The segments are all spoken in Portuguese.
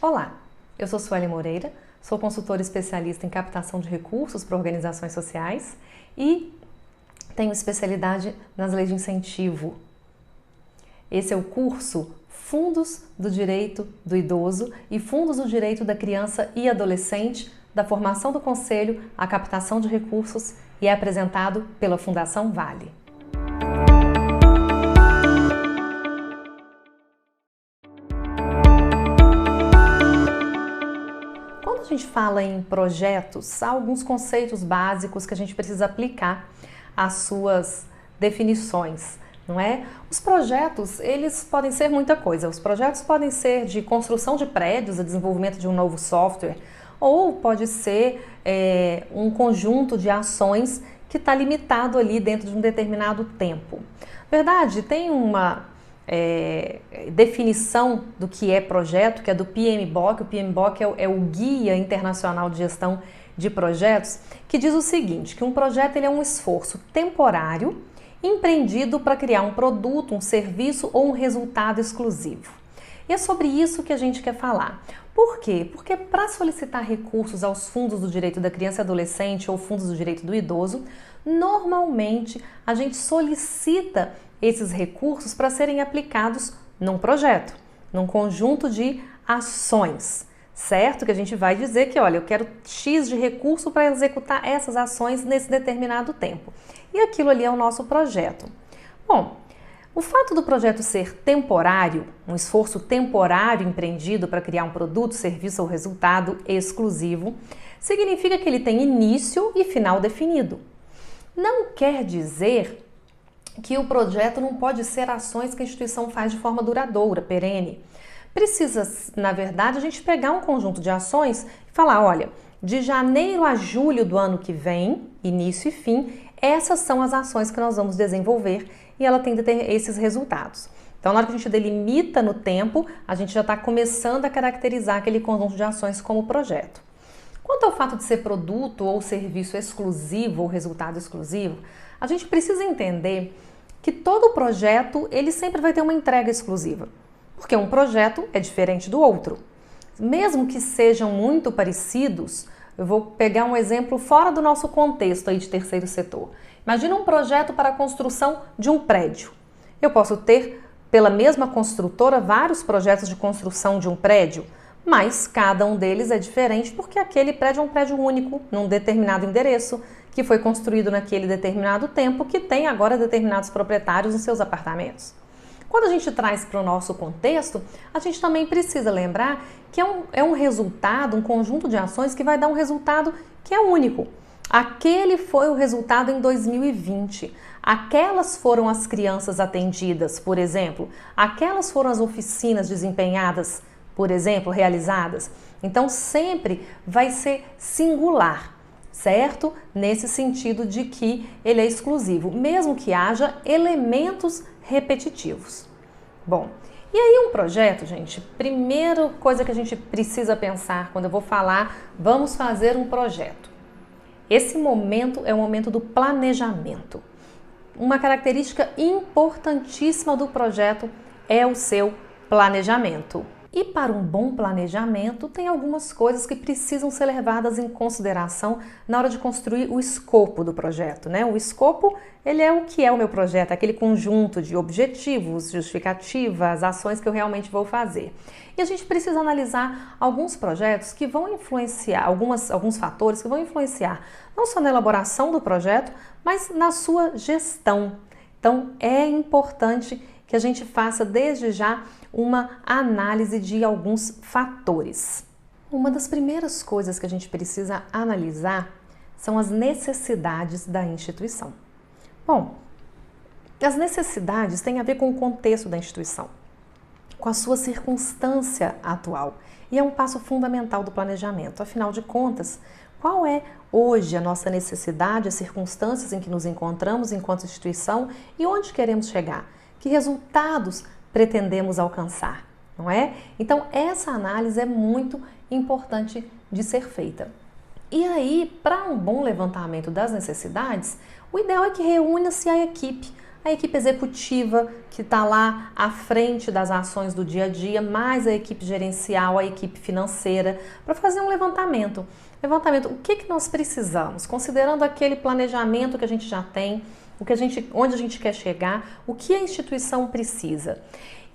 Olá, eu sou Sueli Moreira, sou consultora especialista em captação de recursos para organizações sociais e tenho especialidade nas leis de incentivo. Esse é o curso Fundos do Direito do Idoso e Fundos do Direito da Criança e Adolescente, da formação do Conselho à captação de recursos e é apresentado pela Fundação Vale. Quando a gente fala em projetos, há alguns conceitos básicos que a gente precisa aplicar às suas definições, não é? Os projetos, eles podem ser muita coisa. Os projetos podem ser de construção de prédios, a desenvolvimento de um novo software, ou pode ser um conjunto de ações que está limitado ali dentro de um determinado tempo. Verdade, tem uma definição do que é projeto, que é do PMBOK. O PMBOK é o Guia Internacional de Gestão de Projetos, que diz o seguinte, que um projeto ele é um esforço temporário empreendido para criar um produto, um serviço ou um resultado exclusivo. E é sobre isso que a gente quer falar. Por quê? Porque para solicitar recursos aos fundos do direito da criança e adolescente ou fundos do direito do idoso, normalmente a gente solicita esses recursos para serem aplicados num projeto, num conjunto de ações, certo? Que a gente vai dizer que, olha, eu quero X de recurso para executar essas ações nesse determinado tempo. E aquilo ali é o nosso projeto. Bom, o fato do projeto ser temporário, um esforço temporário empreendido para criar um produto, serviço ou resultado exclusivo, significa que ele tem início e final definido. Não quer dizer que o projeto não pode ser ações que a instituição faz de forma duradoura, perene. Precisa, na verdade, a gente pegar um conjunto de ações e falar, olha, de janeiro a julho do ano que vem, início e fim, essas são as ações que nós vamos desenvolver e ela tem de ter esses resultados. Então, na hora que a gente delimita no tempo, a gente já está começando a caracterizar aquele conjunto de ações como projeto. Quanto ao fato de ser produto ou serviço exclusivo ou resultado exclusivo, a gente precisa entender que todo projeto ele sempre vai ter uma entrega exclusiva, porque um projeto é diferente do outro. Mesmo que sejam muito parecidos, eu vou pegar um exemplo fora do nosso contexto aí de terceiro setor. Imagina um projeto para a construção de um prédio. Eu posso ter, pela mesma construtora, vários projetos de construção de um prédio, mas cada um deles é diferente porque aquele prédio é um prédio único, num determinado endereço, que foi construído naquele determinado tempo, que tem agora determinados proprietários nos seus apartamentos. Quando a gente traz para o nosso contexto, a gente também precisa lembrar que é um resultado, um conjunto de ações que vai dar um resultado que é único. Aquele foi o resultado em 2020. Aquelas foram as crianças atendidas, por exemplo. Aquelas foram as oficinas desempenhadas, por exemplo, realizadas. Então, sempre vai ser singular, certo? Nesse sentido de que ele é exclusivo, mesmo que haja elementos repetitivos. Bom, e aí um projeto, gente, primeira coisa que a gente precisa pensar quando eu vou falar, vamos fazer um projeto. Esse momento é o momento do planejamento. Uma característica importantíssima do projeto é o seu planejamento. E para um bom planejamento, tem algumas coisas que precisam ser levadas em consideração na hora de construir o escopo do projeto, né? O escopo, ele é o que é o meu projeto, aquele conjunto de objetivos, justificativas, ações que eu realmente vou fazer. E a gente precisa analisar alguns projetos que vão influenciar, alguns fatores que vão influenciar não só na elaboração do projeto, mas na sua gestão. Então, é importante que a gente faça desde já uma análise de alguns fatores. Uma das primeiras coisas que a gente precisa analisar são as necessidades da instituição. Bom, as necessidades têm a ver com o contexto da instituição, com a sua circunstância atual, e é um passo fundamental do planejamento. Afinal de contas, qual é hoje a nossa necessidade, as circunstâncias em que nos encontramos enquanto instituição e onde queremos chegar? Que resultados pretendemos alcançar, não é? Então, essa análise é muito importante de ser feita. E aí, para um bom levantamento das necessidades, o ideal é que reúna-se a equipe a equipe executiva que está lá à frente das ações do dia a dia, mais a equipe gerencial, a equipe financeira, para fazer um levantamento. Levantamento, o que nós precisamos, considerando aquele planejamento que a gente já tem, onde a gente quer chegar, o que a instituição precisa.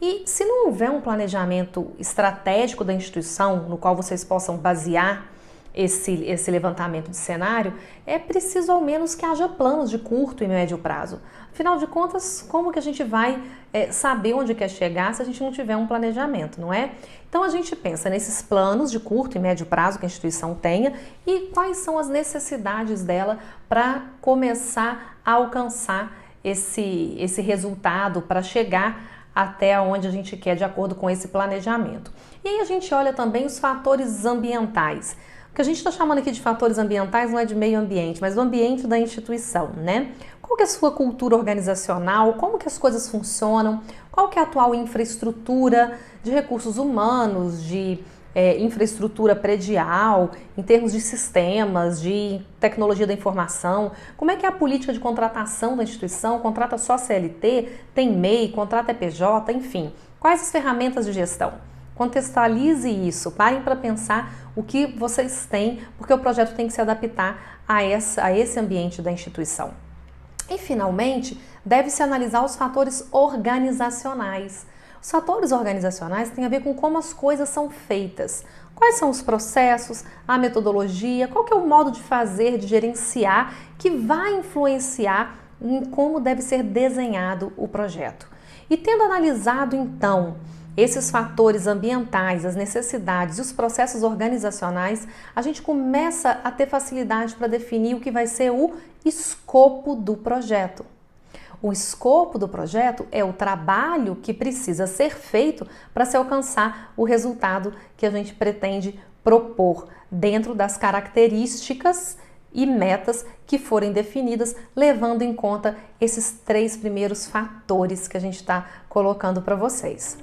E se não houver um planejamento estratégico da instituição, no qual vocês possam basear esse levantamento de cenário, é preciso ao menos que haja planos de curto e médio prazo. Afinal de contas, como que a gente vai saber onde quer chegar se a gente não tiver um planejamento, não é? Então a gente pensa nesses planos de curto e médio prazo que a instituição tenha e quais são as necessidades dela para começar a alcançar esse resultado, para chegar até onde a gente quer de acordo com esse planejamento. E aí a gente olha também os fatores ambientais. O que a gente está chamando aqui de fatores ambientais não é de meio ambiente, mas do ambiente da instituição, né? Qual que é a sua cultura organizacional? Como que as coisas funcionam? Qual que é a atual infraestrutura de recursos humanos, de infraestrutura predial, em termos de sistemas, de tecnologia da informação? Como é que é a política de contratação da instituição? Contrata só CLT? Tem MEI? Contrata EPJ? Enfim, quais as ferramentas de gestão? Contextualize isso, parem para pensar o que vocês têm, porque o projeto tem que se adaptar a esse ambiente da instituição. E, finalmente, deve-se analisar os fatores organizacionais. Os fatores organizacionais têm a ver com como as coisas são feitas. Quais são os processos, a metodologia, qual que é o modo de fazer, de gerenciar, que vai influenciar em como deve ser desenhado o projeto. E tendo analisado, então, esses fatores ambientais, as necessidades e os processos organizacionais, a gente começa a ter facilidade para definir o que vai ser o escopo do projeto. O escopo do projeto é o trabalho que precisa ser feito para se alcançar o resultado que a gente pretende propor dentro das características e metas que forem definidas, levando em conta esses 3 primeiros fatores que a gente está colocando para vocês.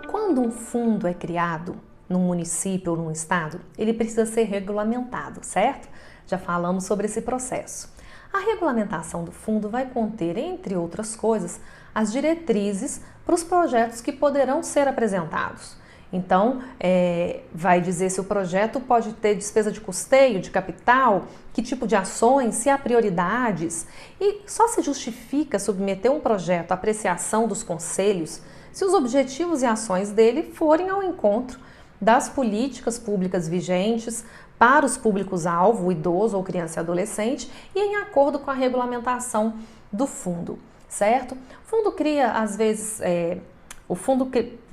Quando um fundo é criado num município ou num estado, ele precisa ser regulamentado, certo? Já falamos sobre esse processo. A regulamentação do fundo vai conter, entre outras coisas, as diretrizes para os projetos que poderão ser apresentados. Então, vai dizer se o projeto pode ter despesa de custeio, de capital, que tipo de ações, se há prioridades. E só se justifica submeter um projeto à apreciação dos conselhos se os objetivos e ações dele forem ao encontro das políticas públicas vigentes para os públicos-alvo, o idoso ou criança e adolescente, e em acordo com a regulamentação do fundo, certo? O fundo cria, às vezes,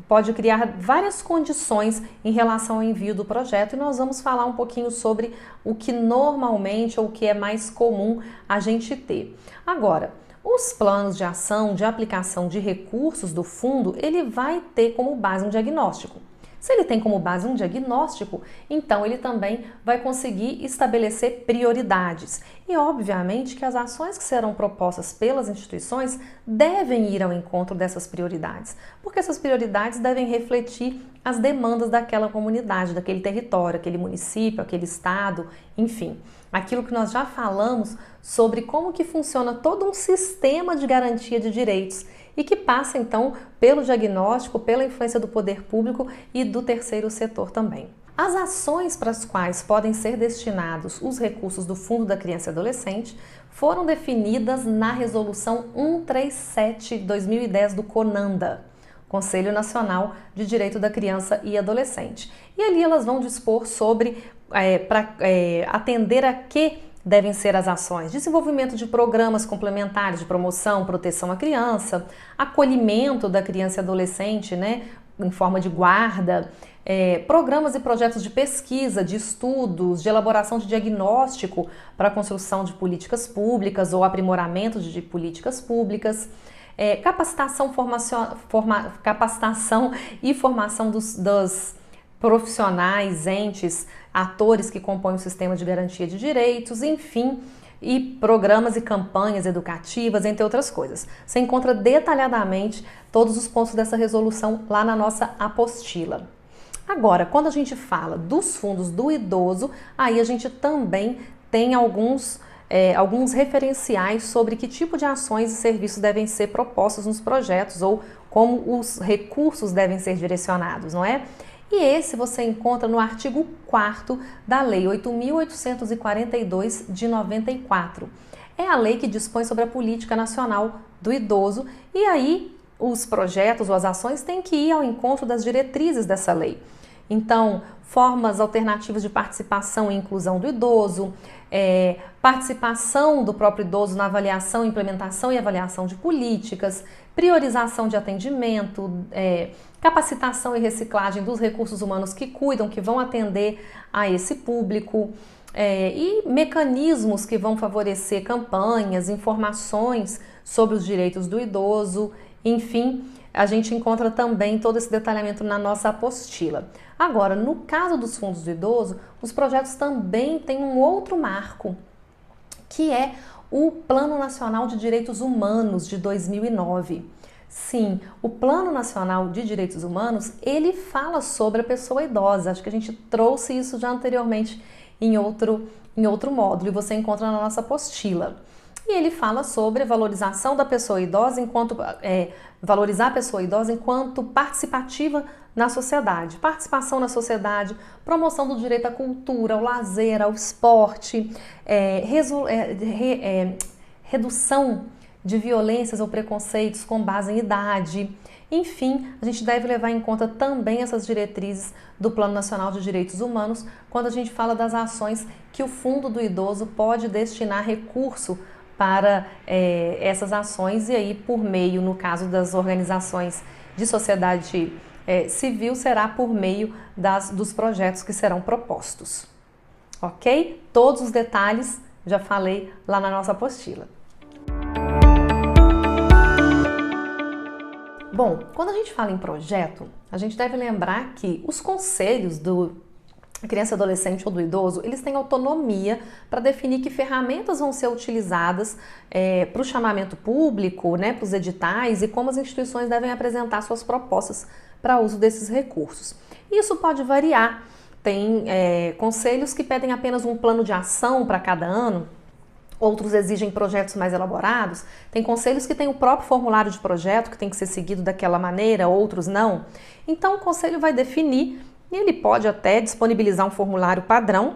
pode criar várias condições em relação ao envio do projeto e nós vamos falar um pouquinho sobre o que normalmente ou o que é mais comum a gente ter. Agora, os planos de ação, de aplicação de recursos do fundo, ele vai ter como base um diagnóstico. Se ele tem como base um diagnóstico, então ele também vai conseguir estabelecer prioridades. E obviamente que as ações que serão propostas pelas instituições devem ir ao encontro dessas prioridades, porque essas prioridades devem refletir as demandas daquela comunidade, daquele território, aquele município, aquele estado, enfim. Aquilo que nós já falamos sobre como que funciona todo um sistema de garantia de direitos e que passa então pelo diagnóstico, pela influência do poder público e do terceiro setor também. As ações para as quais podem ser destinados os recursos do Fundo da Criança e Adolescente foram definidas na Resolução 137/2010 do CONANDA, Conselho Nacional de Direito da Criança e Adolescente. E ali elas vão dispor sobre, para atender a que devem ser as ações: desenvolvimento de programas complementares de promoção, proteção à criança, acolhimento da criança e adolescente, né, em forma de guarda, programas e projetos de pesquisa, de estudos, de elaboração de diagnóstico para a construção de políticas públicas ou aprimoramento de políticas públicas, capacitação e formação dos profissionais, entes, atores que compõem o sistema de garantia de direitos, enfim, e programas e campanhas educativas, entre outras coisas. Você encontra detalhadamente todos os pontos dessa resolução lá na nossa apostila. Agora, quando a gente fala dos fundos do idoso, aí a gente também tem alguns alguns referenciais sobre que tipo de ações e serviços devem ser propostos nos projetos ou como os recursos devem ser direcionados, não é? E esse você encontra no artigo 4º da Lei 8.842 de 94. É a lei que dispõe sobre a Política Nacional do Idoso e aí os projetos ou as ações têm que ir ao encontro das diretrizes dessa lei. Então, formas alternativas de participação e inclusão do idoso, participação do próprio idoso na avaliação, implementação e avaliação de políticas, priorização de atendimento, capacitação e reciclagem dos recursos humanos que cuidam, que vão atender a esse público, e mecanismos que vão favorecer campanhas, informações sobre os direitos do idoso, enfim, a gente encontra também todo esse detalhamento na nossa apostila. Agora, no caso dos fundos do idoso, os projetos também têm um outro marco, que é o Plano Nacional de Direitos Humanos de 2009. Sim, o Plano Nacional de Direitos Humanos, ele fala sobre a pessoa idosa. Acho que a gente trouxe isso já anteriormente em outro módulo e você encontra na nossa apostila. E ele fala sobre a valorização da pessoa idosa valorizar a pessoa idosa enquanto participativa na sociedade. Participação na sociedade, promoção do direito à cultura, ao lazer, ao esporte, redução de violências ou preconceitos com base em idade. Enfim, a gente deve levar em conta também essas diretrizes do Plano Nacional de Direitos Humanos quando a gente fala das ações que o Fundo do Idoso pode destinar recurso para essas ações e aí por meio, no caso das organizações de sociedade civil, será por meio dos projetos que serão propostos. Ok? Todos os detalhes já falei lá na nossa apostila. Bom, quando a gente fala em projeto, a gente deve lembrar que os conselhos do criança, adolescente ou do idoso, eles têm autonomia para definir que ferramentas vão ser utilizadas para o chamamento público, né, para os editais e como as instituições devem apresentar suas propostas para uso desses recursos. Isso pode variar. Tem conselhos que pedem apenas um plano de ação para cada ano, outros exigem projetos mais elaborados. Tem conselhos que têm o próprio formulário de projeto que tem que ser seguido daquela maneira, outros não. Então o conselho vai definir e ele pode até disponibilizar um formulário padrão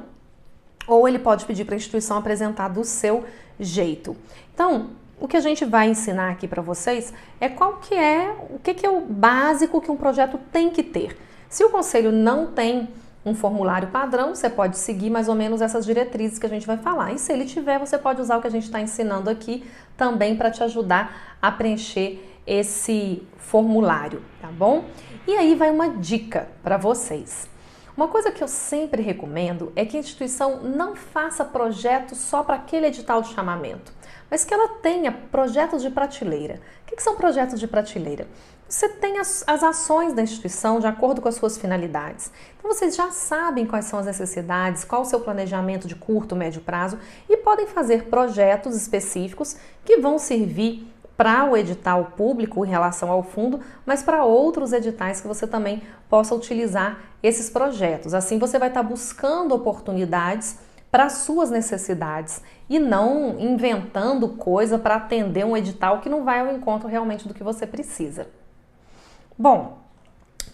ou ele pode pedir para a instituição apresentar do seu jeito. Então, o que a gente vai ensinar aqui para vocês é o que é o básico que um projeto tem que ter. Se o conselho não tem um formulário padrão, você pode seguir mais ou menos essas diretrizes que a gente vai falar. E se ele tiver, você pode usar o que a gente está ensinando aqui também para te ajudar a preencher esse formulário, tá bom? E aí vai uma dica para vocês. Uma coisa que eu sempre recomendo é que a instituição não faça projetos só para aquele edital de chamamento, mas que ela tenha projetos de prateleira. O que são projetos de prateleira? Você tem as ações da instituição de acordo com as suas finalidades. Então vocês já sabem quais são as necessidades, qual o seu planejamento de curto, médio prazo e podem fazer projetos específicos que vão servir para o edital público em relação ao fundo, mas para outros editais que você também possa utilizar esses projetos. Assim você vai estar buscando oportunidades para as suas necessidades e não inventando coisa para atender um edital que não vai ao encontro realmente do que você precisa. Bom,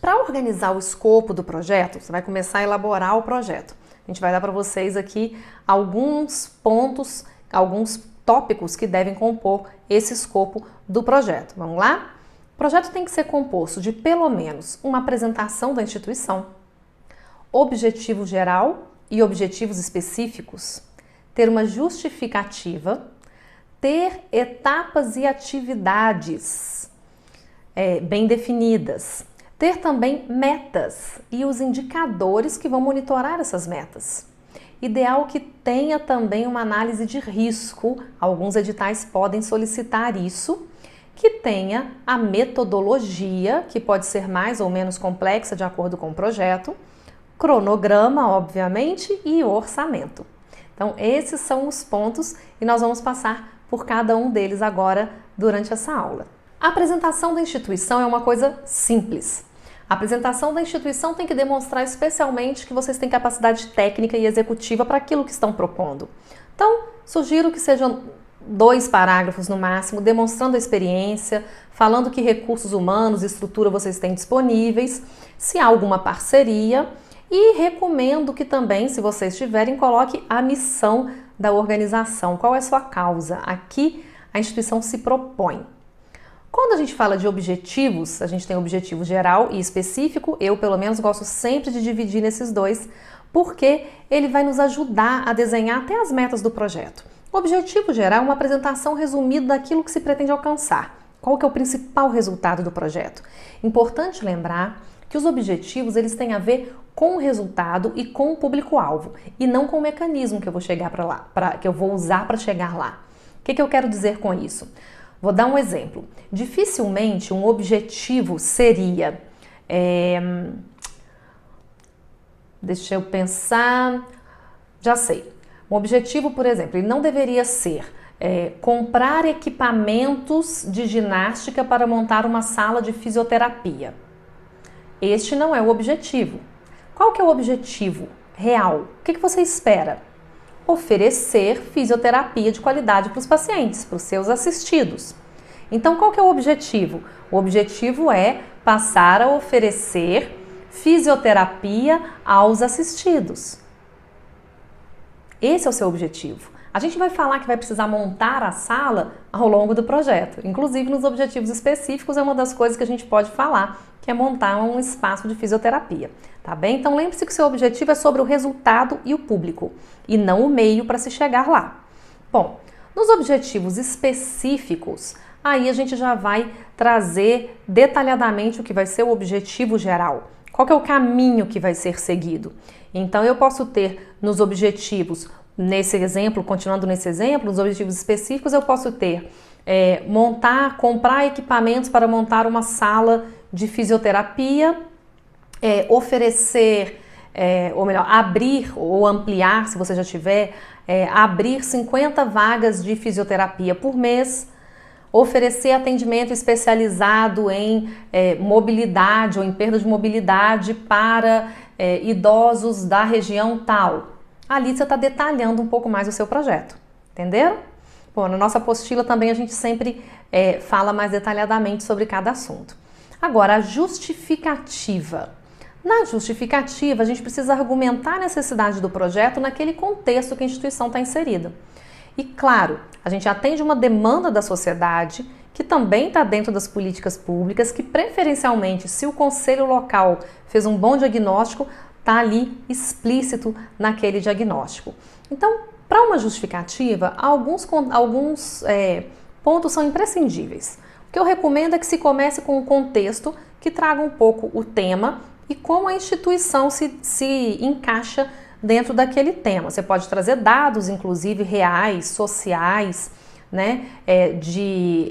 para organizar o escopo do projeto, você vai começar a elaborar o projeto. A gente vai dar para vocês aqui alguns pontos, alguns tópicos que devem compor esse escopo do projeto. Vamos lá? O projeto tem que ser composto de pelo menos uma apresentação da instituição, objetivo geral e objetivos específicos, ter uma justificativa, ter etapas e atividades bem definidas, ter também metas e os indicadores que vão monitorar essas metas. Ideal que tenha também uma análise de risco, alguns editais podem solicitar isso, que tenha a metodologia, que pode ser mais ou menos complexa de acordo com o projeto, cronograma, obviamente, e orçamento. Então, esses são os pontos e nós vamos passar por cada um deles agora durante essa aula. A apresentação da instituição é uma coisa simples. A apresentação da instituição tem que demonstrar especialmente que vocês têm capacidade técnica e executiva para aquilo que estão propondo. Então, Sugiro que sejam 2 parágrafos no máximo, demonstrando a experiência, falando que recursos humanos e estrutura vocês têm disponíveis, se há alguma parceria, e recomendo que também, se vocês tiverem, coloque a missão da organização, qual é a sua causa, aqui a instituição se propõe. Quando a gente fala de objetivos, a gente tem objetivo geral e específico, eu pelo menos gosto sempre de dividir nesses 2, porque ele vai nos ajudar a desenhar até as metas do projeto. O objetivo geral é uma apresentação resumida daquilo que se pretende alcançar. Qual que é o principal resultado do projeto? Importante lembrar que os objetivos eles têm a ver com o resultado e com o público-alvo, e não com o mecanismo que eu vou chegar para lá, que eu vou usar para chegar lá. O que eu quero dizer com isso? Vou dar um exemplo. Dificilmente um objetivo seria... deixa eu pensar... Já sei. Um objetivo, por exemplo, ele não deveria ser comprar equipamentos de ginástica para montar uma sala de fisioterapia. Este não é o objetivo. Qual que é o objetivo real? O que você espera? Oferecer fisioterapia de qualidade para os pacientes, para os seus assistidos. Então, qual que é o objetivo? O objetivo é passar a oferecer fisioterapia aos assistidos. Esse é o seu objetivo. A gente vai falar que vai precisar montar a sala ao longo do projeto. Inclusive, nos objetivos específicos é uma das coisas que a gente pode falar, que é montar um espaço de fisioterapia, tá bem? Então, lembre-se que o seu objetivo é sobre o resultado e o público, e não o meio para se chegar lá. Bom, nos objetivos específicos, aí a gente já vai trazer detalhadamente o que vai ser o objetivo geral. Qual que é o caminho que vai ser seguido? Então, eu posso ter nos objetivos, nesse exemplo, continuando nesse exemplo, nos objetivos específicos, eu posso ter comprar equipamentos para montar uma sala de fisioterapia, oferecer, ou melhor, abrir ou ampliar, se você já tiver, abrir 50 vagas de fisioterapia por mês, oferecer atendimento especializado em mobilidade ou em perda de mobilidade para idosos da região tal. Ali você está detalhando um pouco mais o seu projeto, entenderam? Bom, na nossa apostila também a gente sempre fala mais detalhadamente sobre cada assunto. Agora, a justificativa. Na justificativa, a gente precisa argumentar a necessidade do projeto naquele contexto que a instituição está inserida. E claro, a gente atende uma demanda da sociedade que também está dentro das políticas públicas, que preferencialmente, se o conselho local fez um bom diagnóstico, está ali explícito naquele diagnóstico. Então, para uma justificativa, alguns pontos são imprescindíveis. O que eu recomendo é que se comece com um contexto que traga um pouco o tema e como a instituição se encaixa dentro daquele tema. Você pode trazer dados, inclusive, reais, sociais, né,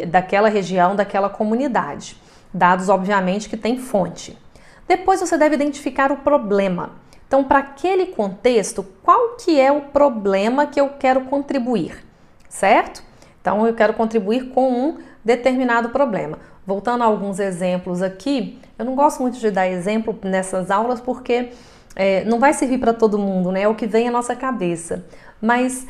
daquela região, daquela comunidade. Dados, obviamente, que tem fonte. Depois você deve identificar o problema. Então, para aquele contexto, qual que é o problema que eu quero contribuir, certo? Então, eu quero contribuir com um determinado problema. Voltando a alguns exemplos aqui, eu não gosto muito de dar exemplo nessas aulas porque não vai servir para todo mundo, né? É o que vem à nossa cabeça. Mas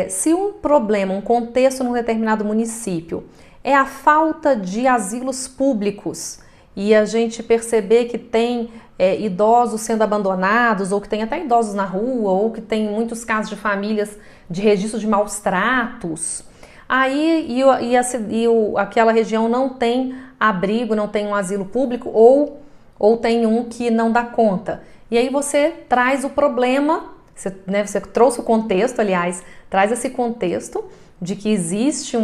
se um problema, um contexto num determinado município é a falta de asilos públicos e a gente perceber que tem idosos sendo abandonados, ou que tem até idosos na rua, ou que tem muitos casos de famílias de registro de maus tratos, aí aquela região não tem abrigo, não tem um asilo público, ou tem um que não dá conta. E aí você traz o problema, você trouxe o contexto, aliás, traz esse contexto de que existe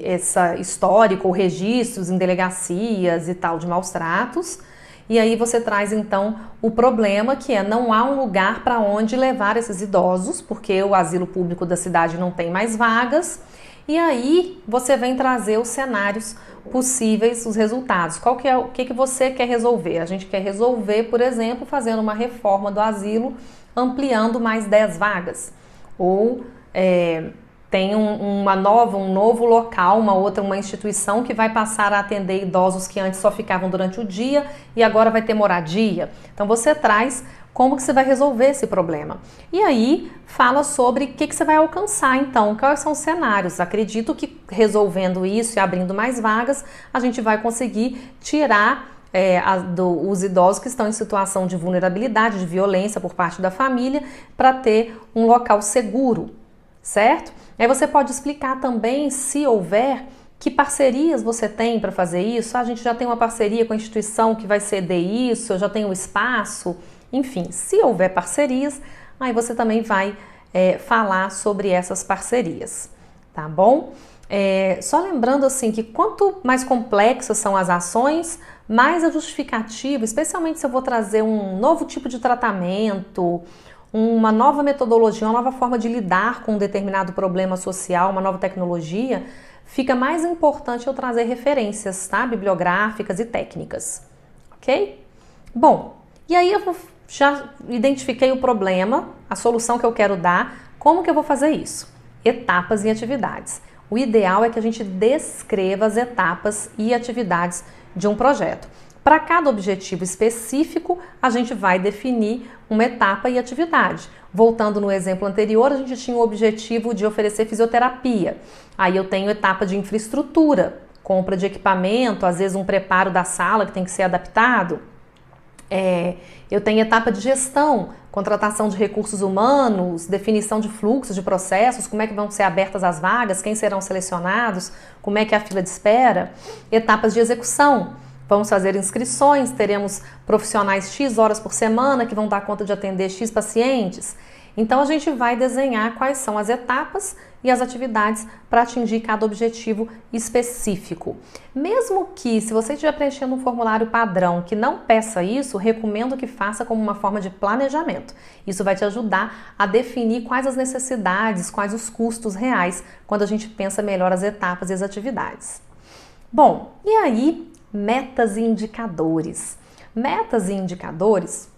esse histórico ou registros em delegacias e tal de maus tratos, e aí você traz então o problema, que não há um lugar para onde levar esses idosos, porque o asilo público da cidade não tem mais vagas, e aí você vem trazer os cenários possíveis, os resultados. O que você quer resolver? A gente quer resolver, por exemplo, fazendo uma reforma do asilo, ampliando mais 10 vagas, ou tem um novo local, uma instituição que vai passar a atender idosos que antes só ficavam durante o dia e agora vai ter moradia. Então você traz como que você vai resolver esse problema. E aí fala sobre o que você vai alcançar então, quais são os cenários. Acredito que resolvendo isso e abrindo mais vagas, a gente vai conseguir tirar os idosos que estão em situação de vulnerabilidade, de violência por parte da família, para ter um local seguro, certo? Aí você pode explicar também, se houver, que parcerias você tem para fazer isso. A gente já tem uma parceria com a instituição que vai ceder isso, eu já tenho o espaço. Enfim, se houver parcerias, aí você também vai falar sobre essas parcerias, tá bom? Só lembrando assim que quanto mais complexas são as ações, mais a justificativa, especialmente se eu vou trazer um novo tipo de tratamento, uma nova metodologia, uma nova forma de lidar com um determinado problema social, uma nova tecnologia, fica mais importante eu trazer referências, tá? Bibliográficas e técnicas, ok? Bom, e aí eu já identifiquei o problema, a solução que eu quero dar, como que eu vou fazer isso? Etapas e atividades. O ideal é que a gente descreva as etapas e atividades de um projeto. Para cada objetivo específico, a gente vai definir uma etapa e atividade. Voltando no exemplo anterior, a gente tinha o objetivo de oferecer fisioterapia. Aí eu tenho etapa de infraestrutura, compra de equipamento, às vezes um preparo da sala que tem que ser adaptado. Eu tenho etapa de gestão, contratação de recursos humanos, definição de fluxos, de processos, como é que vão ser abertas as vagas, quem serão selecionados, como é que é a fila de espera. Etapas de execução, vamos fazer inscrições, teremos profissionais X horas por semana que vão dar conta de atender X pacientes. Então a gente vai desenhar quais são as etapas e as atividades para atingir cada objetivo específico. Mesmo que, se você estiver preenchendo um formulário padrão que não peça isso, recomendo que faça como uma forma de planejamento. Isso vai te ajudar a definir quais as necessidades, quais os custos reais, quando a gente pensa melhor as etapas e as atividades. Bom, e aí, metas e indicadores. Metas e indicadores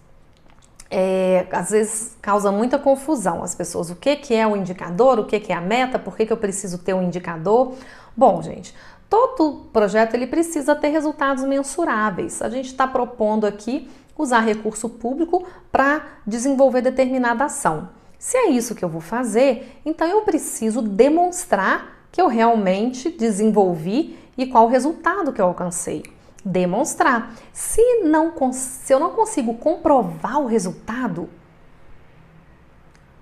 às vezes causa muita confusão as pessoas. O que é o indicador? O que é a meta? Por que eu preciso ter um indicador? Bom, gente, todo projeto ele precisa ter resultados mensuráveis. A gente está propondo aqui usar recurso público para desenvolver determinada ação. Se é isso que eu vou fazer, então eu preciso demonstrar que eu realmente desenvolvi e qual o resultado que eu alcancei. Demonstrar. Se eu não consigo comprovar o resultado,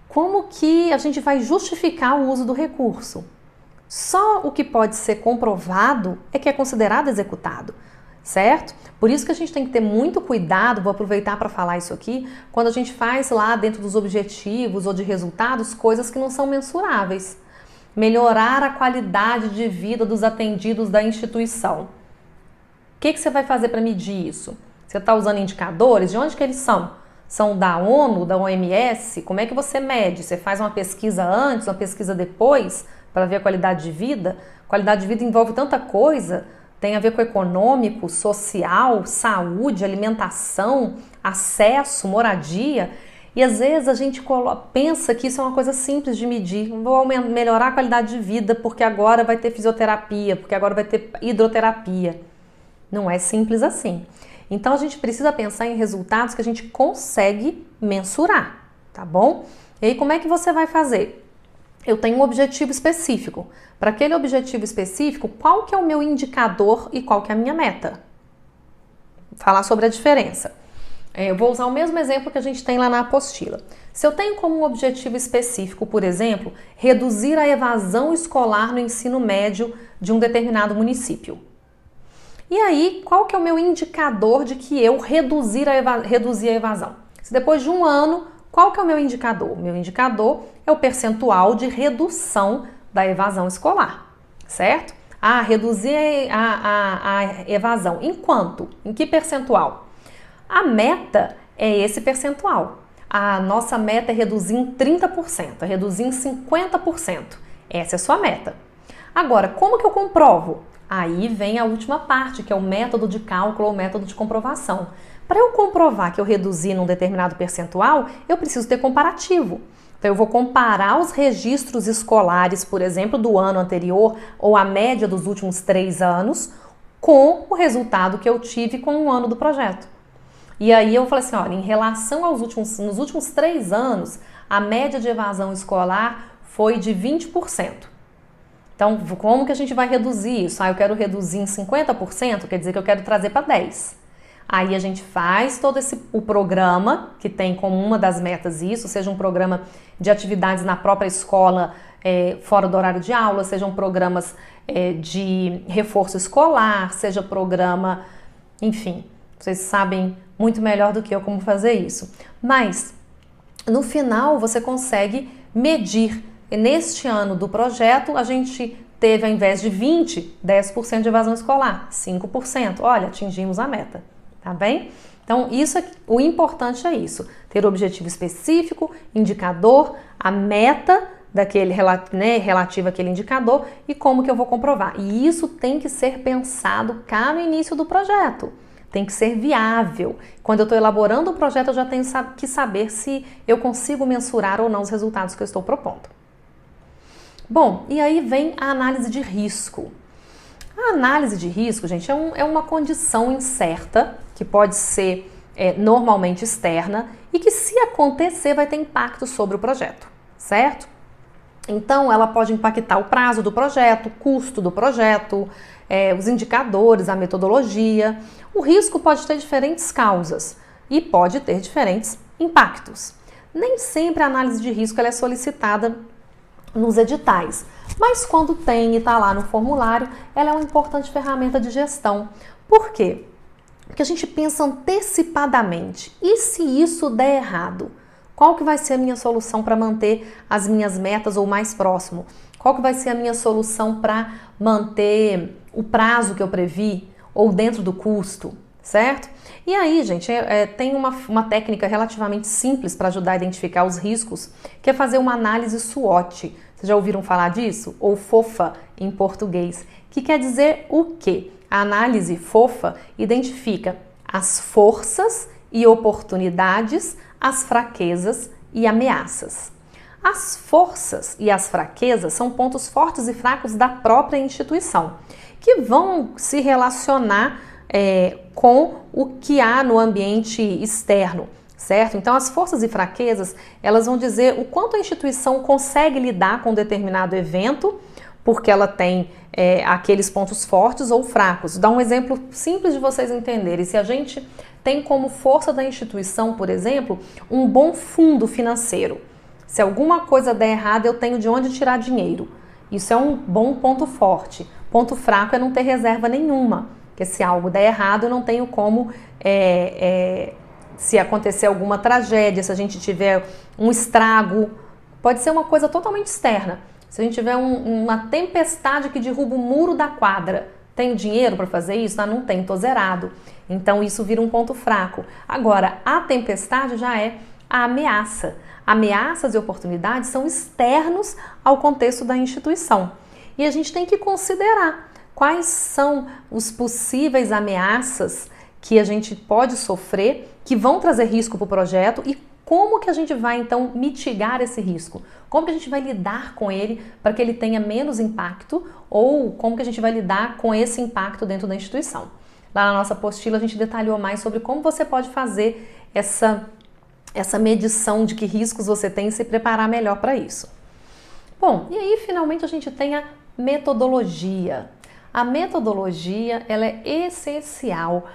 como que a gente vai justificar o uso do recurso? Só o que pode ser comprovado é que é considerado executado, certo? Por isso que a gente tem que ter muito cuidado, vou aproveitar para falar isso aqui, quando a gente faz lá dentro dos objetivos ou de resultados coisas que não são mensuráveis. Melhorar a qualidade de vida dos atendidos da instituição. O que você vai fazer para medir isso? Você está usando indicadores? De onde que eles são? São da ONU, da OMS? Como é que você mede? Você faz uma pesquisa antes, uma pesquisa depois para ver a qualidade de vida? Qualidade de vida envolve tanta coisa, tem a ver com econômico, social, saúde, alimentação, acesso, moradia. E às vezes a gente pensa que isso é uma coisa simples de medir. Vou melhorar a qualidade de vida porque agora vai ter fisioterapia, porque agora vai ter hidroterapia. Não é simples assim. Então a gente precisa pensar em resultados que a gente consegue mensurar, tá bom? E aí como é que você vai fazer? Eu tenho um objetivo específico. Para aquele objetivo específico, qual que é o meu indicador e qual que é a minha meta? Vou falar sobre a diferença. Eu vou usar o mesmo exemplo que a gente tem lá na apostila. Se eu tenho como um objetivo específico, por exemplo, reduzir a evasão escolar no ensino médio de um determinado município. E aí, qual que é o meu indicador de que eu reduzi a evasão? Se depois de um ano, qual que é o meu indicador? O meu indicador é o percentual de redução da evasão escolar, certo? Reduzir a evasão. Em quanto? Em que percentual? A meta é esse percentual. A nossa meta é reduzir em 30%, é reduzir em 50%. Essa é a sua meta. Agora, como que eu comprovo? Aí vem a última parte, que é o método de cálculo ou método de comprovação. Para eu comprovar que eu reduzi num determinado percentual, eu preciso ter comparativo. Então eu vou comparar os registros escolares, por exemplo, do ano anterior ou a média dos últimos 3 anos com o resultado que eu tive com o ano do projeto. E aí eu falei assim, olha, em relação nos últimos 3 anos, a média de evasão escolar foi de 20%. Então, como que a gente vai reduzir isso? Eu quero reduzir em 50%, quer dizer que eu quero trazer para 10%. Aí a gente faz todo o programa, que tem como uma das metas isso, seja um programa de atividades na própria escola, fora do horário de aula, sejam programas de reforço escolar, seja programa, enfim, vocês sabem muito melhor do que eu como fazer isso. Mas, no final, você consegue medir. Neste ano do projeto, a gente teve, ao invés de 20%, 10% de evasão escolar, 5%. Olha, atingimos a meta, tá bem? Então, o importante é isso, ter objetivo específico, indicador, a meta daquele, relativa àquele indicador e como que eu vou comprovar. E isso tem que ser pensado cá no início do projeto. Tem que ser viável. Quando eu estou elaborando o projeto, eu já tenho que saber se eu consigo mensurar ou não os resultados que eu estou propondo. Bom, e aí vem a análise de risco. A análise de risco, gente, é uma condição incerta, que pode ser normalmente externa e que, se acontecer, vai ter impacto sobre o projeto, certo? Então, ela pode impactar o prazo do projeto, o custo do projeto, os indicadores, a metodologia. O risco pode ter diferentes causas e pode ter diferentes impactos. Nem sempre a análise de risco ela é solicitada nos editais, mas quando tem e está lá no formulário, ela é uma importante ferramenta de gestão. Por quê? Porque a gente pensa antecipadamente. E se isso der errado? Qual que vai ser a minha solução para manter as minhas metas ou mais próximo? Qual que vai ser a minha solução para manter o prazo que eu previ ou dentro do custo, certo? E aí, gente, tem uma técnica relativamente simples para ajudar a identificar os riscos, que é fazer uma análise SWOT. Vocês já ouviram falar disso? Ou FOFA em português. Que quer dizer o quê? A análise FOFA identifica as forças e oportunidades, as fraquezas e ameaças. As forças e as fraquezas são pontos fortes e fracos da própria instituição, que vão se relacionar com o que há no ambiente externo, certo? Então, as forças e fraquezas, elas vão dizer o quanto a instituição consegue lidar com um determinado evento, porque ela tem aqueles pontos fortes ou fracos. Vou dar um exemplo simples de vocês entenderem. Se a gente tem como força da instituição, por exemplo, um bom fundo financeiro. Se alguma coisa der errado, eu tenho de onde tirar dinheiro. Isso é um bom ponto forte. Ponto fraco é não ter reserva nenhuma, porque se algo der errado, eu não tenho como, se acontecer alguma tragédia, se a gente tiver um estrago, pode ser uma coisa totalmente externa. Se a gente tiver uma tempestade que derruba o muro da quadra, tenho dinheiro para fazer isso? Não tenho, estou zerado. Então isso vira um ponto fraco. Agora, a tempestade já é a ameaça. Ameaças e oportunidades são externos ao contexto da instituição. E a gente tem que considerar quais são os possíveis ameaças que a gente pode sofrer, que vão trazer risco para o projeto e como que a gente vai, então, mitigar esse risco? Como que a gente vai lidar com ele para que ele tenha menos impacto ou como que a gente vai lidar com esse impacto dentro da instituição? Lá na nossa apostila a gente detalhou mais sobre como você pode fazer essa medição de que riscos você tem e se preparar melhor para isso. Bom, e aí finalmente a gente tem a metodologia. A metodologia ela é essencial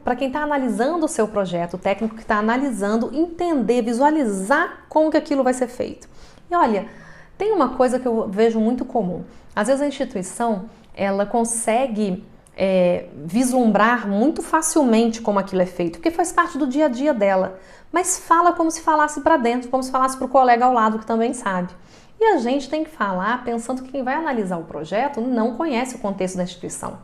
para quem está analisando o seu projeto, o técnico que está analisando, entender, visualizar como que aquilo vai ser feito. E olha, tem uma coisa que eu vejo muito comum. Às vezes a instituição ela consegue vislumbrar muito facilmente como aquilo é feito, porque faz parte do dia a dia dela, mas fala como se falasse para dentro, como se falasse para o colega ao lado que também sabe. E a gente tem que falar pensando que quem vai analisar o projeto não conhece o contexto da instituição,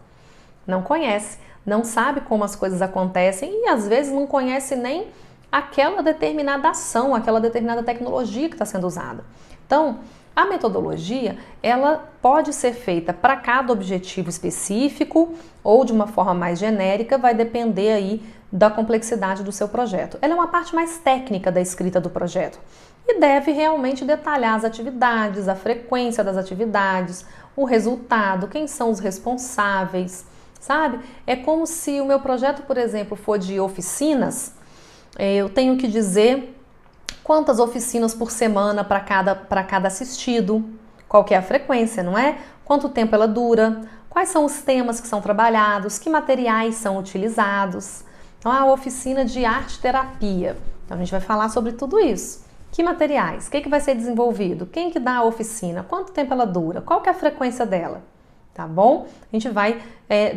não conhece, não sabe como as coisas acontecem e às vezes não conhece nem aquela determinada ação, aquela determinada tecnologia que está sendo usada. Então, a metodologia, ela pode ser feita para cada objetivo específico ou de uma forma mais genérica, vai depender aí da complexidade do seu projeto. Ela é uma parte mais técnica da escrita do projeto. e deve realmente detalhar as atividades, a frequência das atividades, o resultado, quem são os responsáveis, sabe? É como se o meu projeto, por exemplo, for de oficinas, eu tenho que dizer quantas oficinas por semana para cada assistido, qual que é a frequência, não é? Quanto tempo ela dura, quais são os temas que são trabalhados, que materiais são utilizados. Então, a oficina de arte-terapia. Então, a gente vai falar sobre tudo isso. Que materiais? O que vai ser desenvolvido? Quem que dá a oficina? Quanto tempo ela dura? Qual que é a frequência dela? Tá bom? A gente vai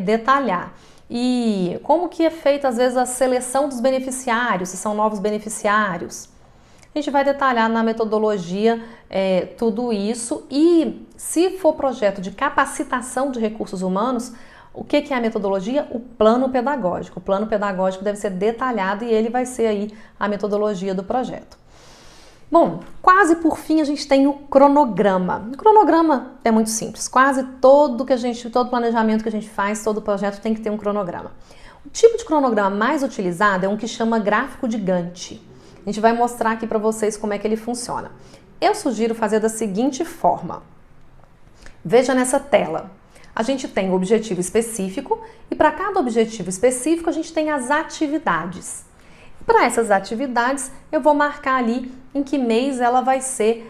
detalhar. E como que é feita, às vezes, a seleção dos beneficiários, se são novos beneficiários. A gente vai detalhar na metodologia tudo isso e se for projeto de capacitação de recursos humanos, o que é a metodologia? O plano pedagógico. O plano pedagógico deve ser detalhado e ele vai ser aí a metodologia do projeto. Bom, quase por fim a gente tem o cronograma. O cronograma é muito simples. Quase todo planejamento que a gente faz, todo projeto tem que ter um cronograma. O tipo de cronograma mais utilizado é um que chama gráfico de Gantt. A gente vai mostrar aqui para vocês como é que ele funciona. Eu sugiro fazer da seguinte forma. Veja nessa tela. A gente tem o objetivo específico e para cada objetivo específico a gente tem as atividades. Para essas atividades eu vou marcar ali em que mês ela vai ser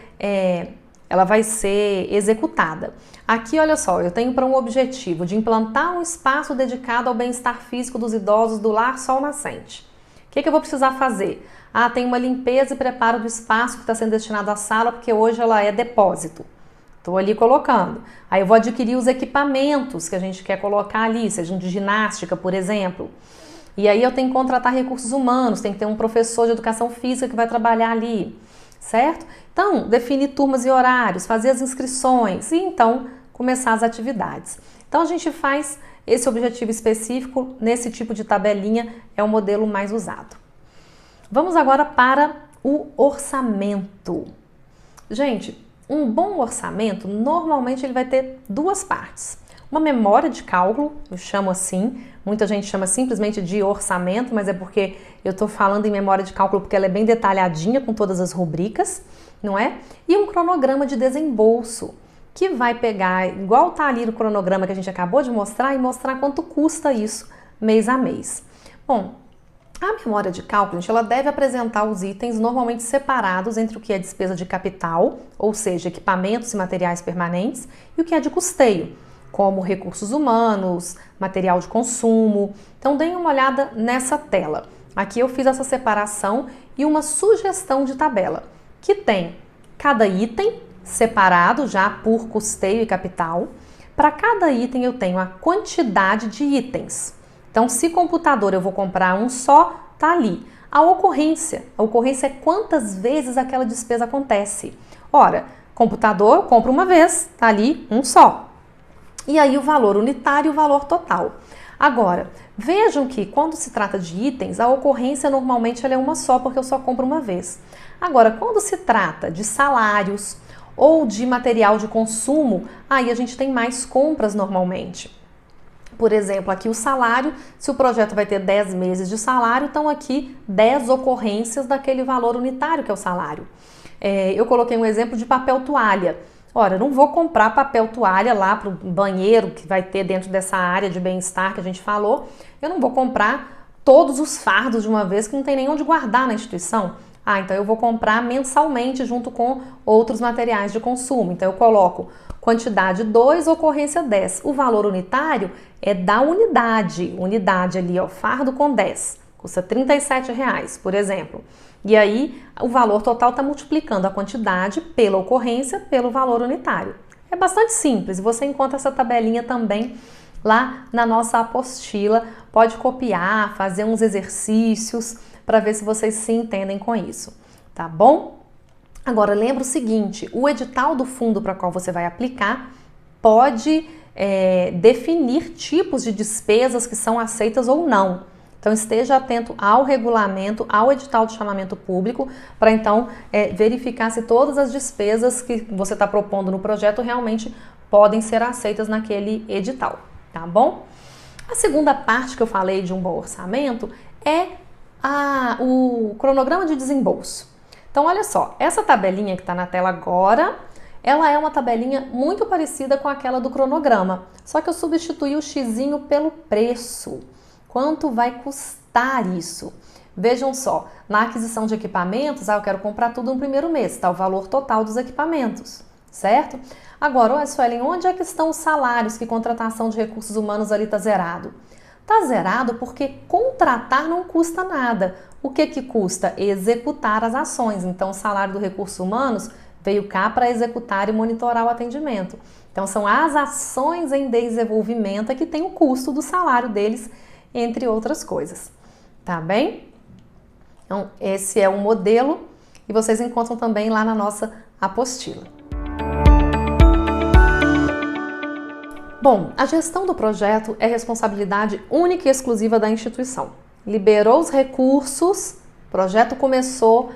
executada. Aqui, olha só, eu tenho para um objetivo de implantar um espaço dedicado ao bem-estar físico dos idosos do Lar Sol Nascente. O que eu vou precisar fazer? Tem uma limpeza e preparo do espaço que está sendo destinado à sala, porque hoje ela é depósito. Estou ali colocando. Aí eu vou adquirir os equipamentos que a gente quer colocar ali, sejam de ginástica, por exemplo. E aí eu tenho que contratar recursos humanos, tem que ter um professor de educação física que vai trabalhar ali, certo? Então, definir turmas e horários, fazer as inscrições e então começar as atividades. Então a gente faz esse objetivo específico nesse tipo de tabelinha, é o modelo mais usado. Vamos agora para o orçamento. Gente, um bom orçamento, normalmente ele vai ter duas partes. Uma memória de cálculo, eu chamo assim, muita gente chama simplesmente de orçamento, mas é porque eu estou falando em memória de cálculo porque ela é bem detalhadinha com todas as rubricas, não é? E um cronograma de desembolso, que vai pegar, igual tá ali no cronograma que a gente acabou de mostrar, e mostrar quanto custa isso mês a mês. Bom, a memória de cálculo, ela deve apresentar os itens normalmente separados entre o que é despesa de capital, ou seja, equipamentos e materiais permanentes, e o que é de custeio, como recursos humanos, material de consumo. Então, deem uma olhada nessa tela. Aqui eu fiz essa separação e uma sugestão de tabela, que tem cada item separado já por custeio e capital. Para cada item eu tenho a quantidade de itens. Então, se computador eu vou comprar um só, tá ali. A ocorrência é quantas vezes aquela despesa acontece. Ora, computador eu compro uma vez, tá ali um só. E aí o valor unitário e o valor total. Agora, vejam que quando se trata de itens, a ocorrência normalmente ela é uma só, porque eu só compro uma vez. Agora, quando se trata de salários ou de material de consumo, aí a gente tem mais compras normalmente. Por exemplo, aqui o salário, se o projeto vai ter 10 meses de salário, então aqui 10 ocorrências daquele valor unitário que é o salário. Eu coloquei um exemplo de papel toalha. Ora, eu não vou comprar papel toalha lá para o banheiro que vai ter dentro dessa área de bem-estar que a gente falou. Eu não vou comprar todos os fardos de uma vez que não tem nem onde guardar na instituição. Então eu vou comprar mensalmente junto com outros materiais de consumo. Então eu coloco quantidade 2, ocorrência 10. O valor unitário é da unidade. Unidade ali, ó, fardo com 10. Custa R$37, por exemplo. E aí, o valor total está multiplicando a quantidade pela ocorrência pelo valor unitário. É bastante simples. Você encontra essa tabelinha também lá na nossa apostila. Pode copiar, fazer uns exercícios para ver se vocês se entendem com isso. Tá bom? Agora, lembra o seguinte, o edital do fundo para qual você vai aplicar pode definir tipos de despesas que são aceitas ou não. Então, esteja atento ao regulamento, ao edital de chamamento público, para então verificar se todas as despesas que você está propondo no projeto realmente podem ser aceitas naquele edital, tá bom? A segunda parte que eu falei de um bom orçamento é o cronograma de desembolso. Então, olha só, essa tabelinha que está na tela agora, ela é uma tabelinha muito parecida com aquela do cronograma, só que eu substituí o xizinho pelo preço. Quanto vai custar isso? Vejam só, na aquisição de equipamentos, eu quero comprar tudo no primeiro mês, está o valor total dos equipamentos, certo? Agora, olha, Suelen, onde é que estão os salários que contratação de recursos humanos ali está zerado? Está zerado porque contratar não custa nada. O que custa? Executar as ações. Então, o salário do recursos humanos veio cá para executar e monitorar o atendimento. Então, são as ações em desenvolvimento que tem o custo do salário deles, entre outras coisas. Tá bem? Então, esse é o modelo e vocês encontram também lá na nossa apostila. Bom, a gestão do projeto é responsabilidade única e exclusiva da instituição. Liberou os recursos, o projeto começou,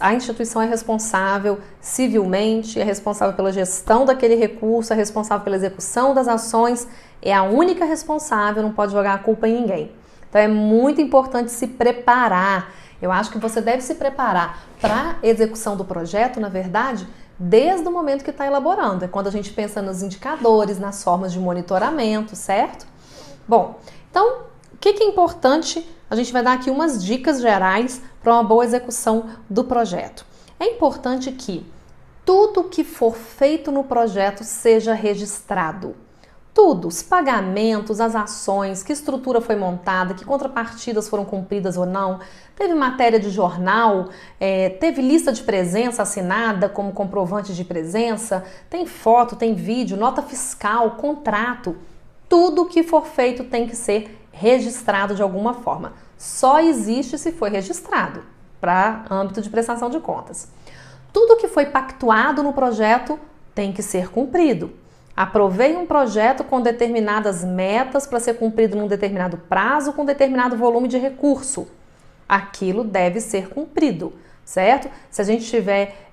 a instituição é responsável civilmente, é responsável pela gestão daquele recurso, é responsável pela execução das ações, é a única responsável, não pode jogar a culpa em ninguém. Então é muito importante se preparar. Eu acho que você deve se preparar para a execução do projeto, na verdade, desde o momento que está elaborando. É quando a gente pensa nos indicadores, nas formas de monitoramento, certo? Bom, então, o que é importante? A gente vai dar aqui umas dicas gerais para uma boa execução do projeto. É importante que tudo que for feito no projeto seja registrado. Tudo, os pagamentos, as ações, que estrutura foi montada, que contrapartidas foram cumpridas ou não, teve matéria de jornal, teve lista de presença assinada como comprovante de presença, tem foto, tem vídeo, nota fiscal, contrato. Tudo que for feito tem que ser registrado de alguma forma. Só existe se foi registrado para âmbito de prestação de contas. Tudo que foi pactuado no projeto tem que ser cumprido. Aprovei um projeto com determinadas metas para ser cumprido num determinado prazo, com determinado volume de recurso. Aquilo deve ser cumprido, certo? Se a gente tiver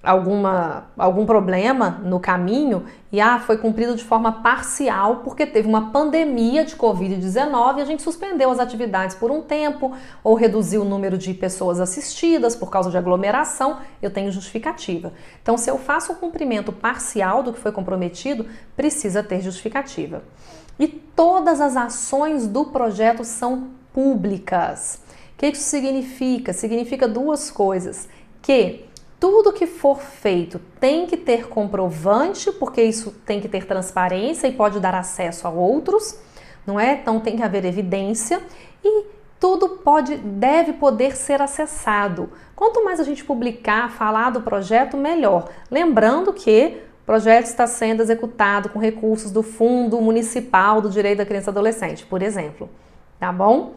algum problema no caminho e foi cumprido de forma parcial porque teve uma pandemia de Covid-19 e a gente suspendeu as atividades por um tempo ou reduziu o número de pessoas assistidas por causa de aglomeração, eu tenho justificativa. Então, se eu faço um cumprimento parcial do que foi comprometido, precisa ter justificativa. E todas as ações do projeto são públicas. O que isso significa? Significa duas coisas, que tudo que for feito tem que ter comprovante, porque isso tem que ter transparência e pode dar acesso a outros, não é? Então tem que haver evidência e tudo deve poder ser acessado. Quanto mais a gente publicar, falar do projeto, melhor. Lembrando que o projeto está sendo executado com recursos do Fundo Municipal do Direito da Criança e Adolescente, por exemplo, tá bom?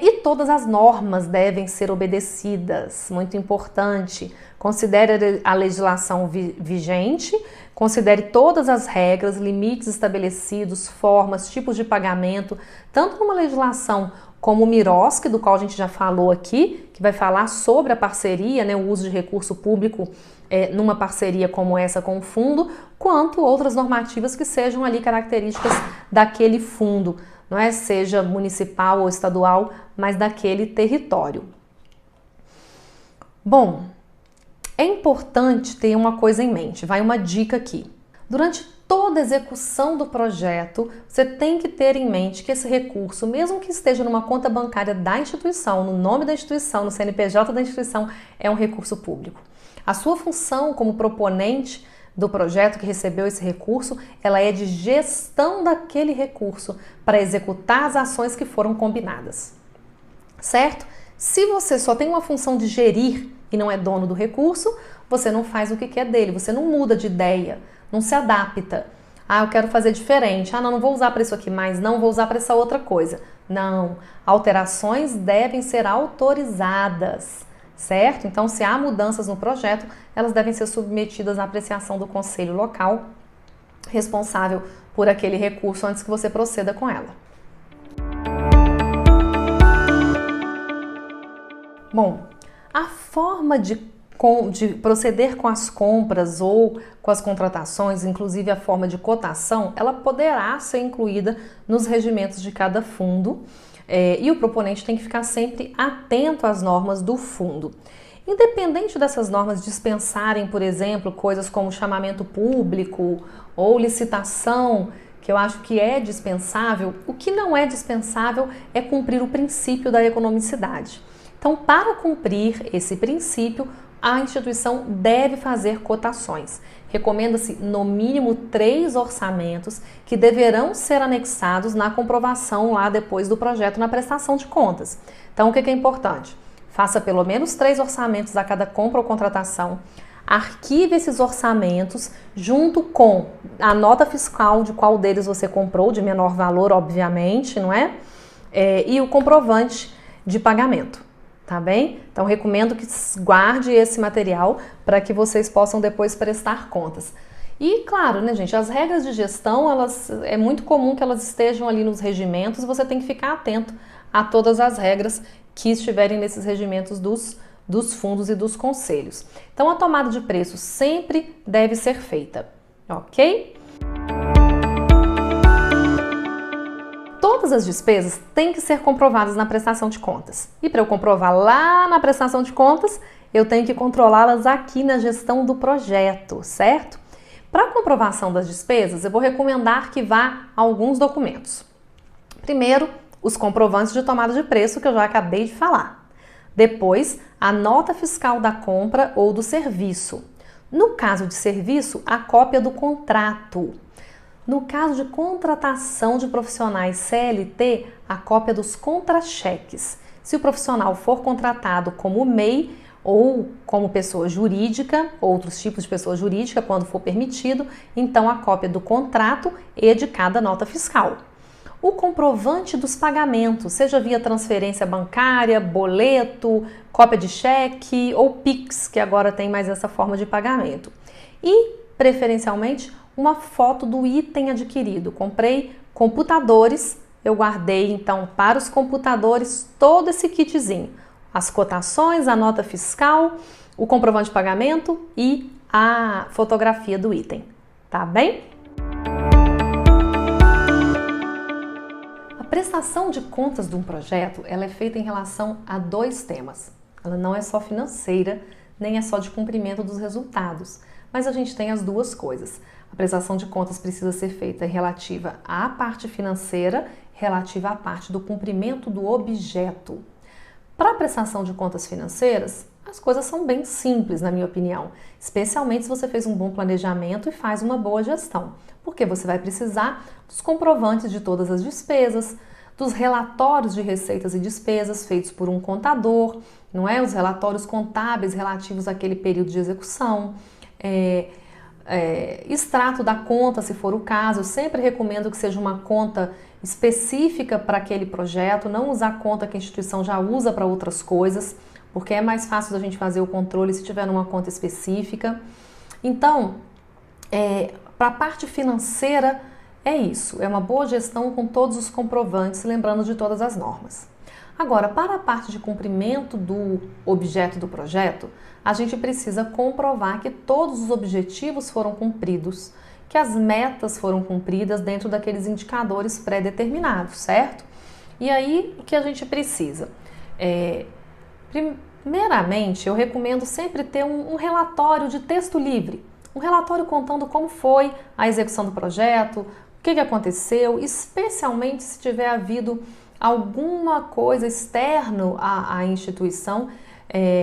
E todas as normas devem ser obedecidas, muito importante. Considere a legislação vigente, considere todas as regras, limites estabelecidos, formas, tipos de pagamento, tanto numa legislação como o MIROSC, do qual a gente já falou aqui, que vai falar sobre a parceria, né, o uso de recurso público numa parceria como essa com o fundo, quanto outras normativas que sejam ali características daquele fundo, não é? Seja municipal ou estadual, mas daquele território. Bom, é importante ter uma coisa em mente, vai uma dica aqui. Durante toda a execução do projeto, você tem que ter em mente que esse recurso, mesmo que esteja numa conta bancária da instituição, no nome da instituição, no CNPJ da instituição, é um recurso público. A sua função como proponente do projeto que recebeu esse recurso, ela é de gestão daquele recurso para executar as ações que foram combinadas, certo? Se você só tem uma função de gerir e não é dono do recurso, você não faz o que quer dele, você não muda de ideia, não se adapta. Eu quero fazer diferente, não vou usar para isso aqui mais, não vou usar para essa outra coisa. Não, alterações devem ser autorizadas, certo? Então, se há mudanças no projeto, elas devem ser submetidas à apreciação do conselho local responsável por aquele recurso antes que você proceda com ela. Bom, a forma de proceder com as compras ou com as contratações, inclusive a forma de cotação, ela poderá ser incluída nos regimentos de cada fundo. E o proponente tem que ficar sempre atento às normas do fundo. Independente dessas normas dispensarem, por exemplo, coisas como chamamento público ou licitação, que eu acho que é dispensável, o que não é dispensável é cumprir o princípio da economicidade. Então, para cumprir esse princípio, a instituição deve fazer cotações. Recomenda-se, no mínimo, 3 orçamentos que deverão ser anexados na comprovação lá depois do projeto na prestação de contas. Então, o que é importante? Faça pelo menos 3 orçamentos a cada compra ou contratação. Arquive esses orçamentos junto com a nota fiscal de qual deles você comprou, de menor valor, obviamente, não é? E o comprovante de pagamento. Tá bem? Então, recomendo que guarde esse material para que vocês possam depois prestar contas. E, claro, né, gente, as regras de gestão, é muito comum que elas estejam ali nos regimentos e você tem que ficar atento a todas as regras que estiverem nesses regimentos dos fundos e dos conselhos. Então, a tomada de preço sempre deve ser feita, ok? Todas as despesas têm que ser comprovadas na prestação de contas. E para eu comprovar lá na prestação de contas, eu tenho que controlá-las aqui na gestão do projeto, certo? Para a comprovação das despesas, eu vou recomendar que vá a alguns documentos. Primeiro, os comprovantes de tomada de preço, que eu já acabei de falar. Depois, a nota fiscal da compra ou do serviço. No caso de serviço, a cópia do contrato. No caso de contratação de profissionais CLT, a cópia dos contra-cheques. Se o profissional for contratado como MEI ou como pessoa jurídica, outros tipos de pessoa jurídica, quando for permitido, então a cópia do contrato e de cada nota fiscal. O comprovante dos pagamentos, seja via transferência bancária, boleto, cópia de cheque ou Pix, que agora tem mais essa forma de pagamento. E, preferencialmente, uma foto do item adquirido. Comprei computadores, eu guardei então para os computadores todo esse kitzinho. As cotações, a nota fiscal, o comprovante de pagamento e a fotografia do item. Tá bem? A prestação de contas de um projeto, ela é feita em relação a 2 temas. Ela não é só financeira, nem é só de cumprimento dos resultados, mas a gente tem as 2 coisas. A prestação de contas precisa ser feita relativa à parte financeira, relativa à parte do cumprimento do objeto. Para a prestação de contas financeiras, as coisas são bem simples, na minha opinião, especialmente se você fez um bom planejamento e faz uma boa gestão, porque você vai precisar dos comprovantes de todas as despesas, dos relatórios de receitas e despesas feitos por um contador, não é? Os relatórios contábeis relativos àquele período de execução, extrato da conta, se for o caso. Eu sempre recomendo que seja uma conta específica para aquele projeto, não usar conta que a instituição já usa para outras coisas, porque é mais fácil da gente fazer o controle se tiver numa conta específica. Então, para a parte financeira é isso, é uma boa gestão com todos os comprovantes, lembrando de todas as normas. Agora, para a parte de cumprimento do objeto do projeto, a gente precisa comprovar que todos os objetivos foram cumpridos, que as metas foram cumpridas dentro daqueles indicadores pré-determinados, certo? E aí, o que a gente precisa? Primeiramente, eu recomendo sempre ter um relatório de texto livre, um relatório contando como foi a execução do projeto, o que aconteceu, especialmente se tiver havido alguma coisa externo à instituição,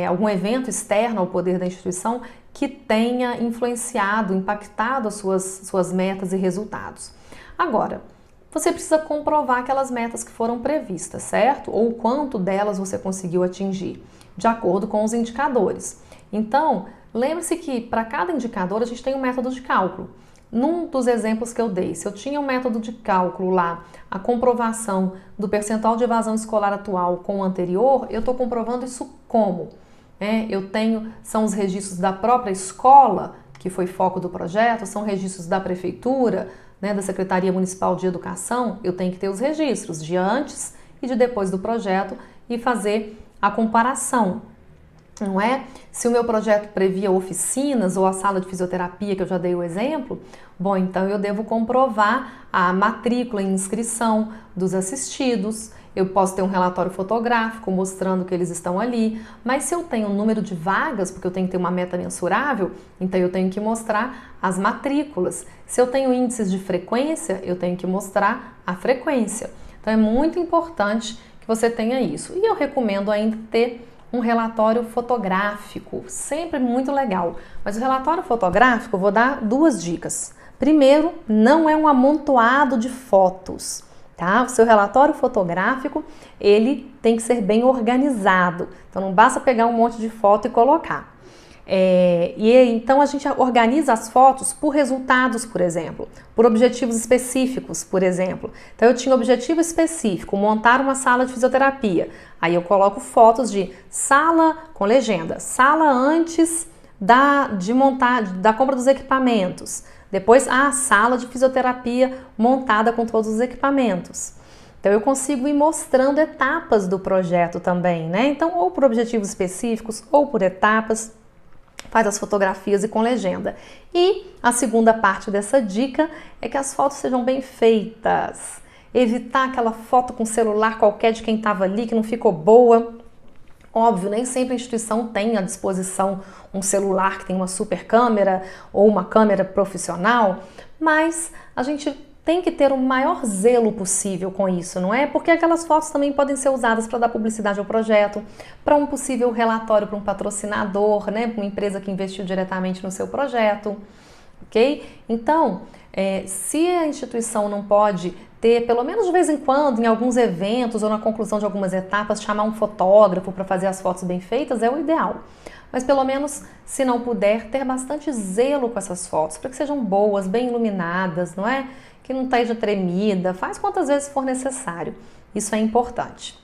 algum evento externo ao poder da instituição que tenha influenciado, impactado as suas metas e resultados. Agora, você precisa comprovar aquelas metas que foram previstas, certo? Ou quanto delas você conseguiu atingir, de acordo com os indicadores. Então, lembre-se que para cada indicador a gente tem um método de cálculo. Num dos exemplos que eu dei, se eu tinha um método de cálculo lá, a comprovação do percentual de evasão escolar atual com o anterior, eu estou comprovando isso como? São os registros da própria escola, que foi foco do projeto, são registros da prefeitura, da Secretaria Municipal de Educação. Eu tenho que ter os registros de antes e de depois do projeto e fazer a comparação. Não é? Se o meu projeto previa oficinas ou a sala de fisioterapia, que eu já dei o exemplo, bom, então eu devo comprovar a matrícula e inscrição dos assistidos, Eu posso ter um relatório fotográfico mostrando que eles estão ali, mas se eu tenho um número de vagas, porque eu tenho que ter uma meta mensurável, então eu tenho que mostrar as matrículas. Se eu tenho índices de frequência, eu tenho que mostrar a frequência. Então é muito importante que você tenha isso. E eu recomendo ainda ter um relatório fotográfico, sempre muito legal. Mas o relatório fotográfico, eu vou dar 2 dicas. Primeiro, não é um amontoado de fotos. Tá? O seu relatório fotográfico, ele tem que ser bem organizado. Então não basta pegar um monte de foto e colocar. Então a gente organiza as fotos por resultados, por exemplo, por objetivos específicos, por exemplo. Então eu tinha objetivo específico, montar uma sala de fisioterapia. Aí eu coloco fotos de sala com legenda, sala antes da compra dos equipamentos. Depois, a sala de fisioterapia montada com todos os equipamentos. Então, eu consigo ir mostrando etapas do projeto também, né? Então, ou por objetivos específicos, ou por etapas, faz as fotografias e com legenda. E a segunda parte dessa dica é que as fotos sejam bem feitas. Evitar aquela foto com celular qualquer de quem estava ali, que não ficou boa. Óbvio, nem sempre a instituição tem à disposição um celular que tem uma super câmera ou uma câmera profissional, mas a gente tem que ter o maior zelo possível com isso, não é? Porque aquelas fotos também podem ser usadas para dar publicidade ao projeto, para um possível relatório para um patrocinador, né? Para uma empresa que investiu diretamente no seu projeto, ok? Então, se a instituição não pode ter, pelo menos de vez em quando, em alguns eventos ou na conclusão de algumas etapas, chamar um fotógrafo para fazer as fotos bem feitas, é o ideal. Mas pelo menos, se não puder, ter bastante zelo com essas fotos, para que sejam boas, bem iluminadas, não é? Que não esteja tremida, faz quantas vezes for necessário. Isso é importante.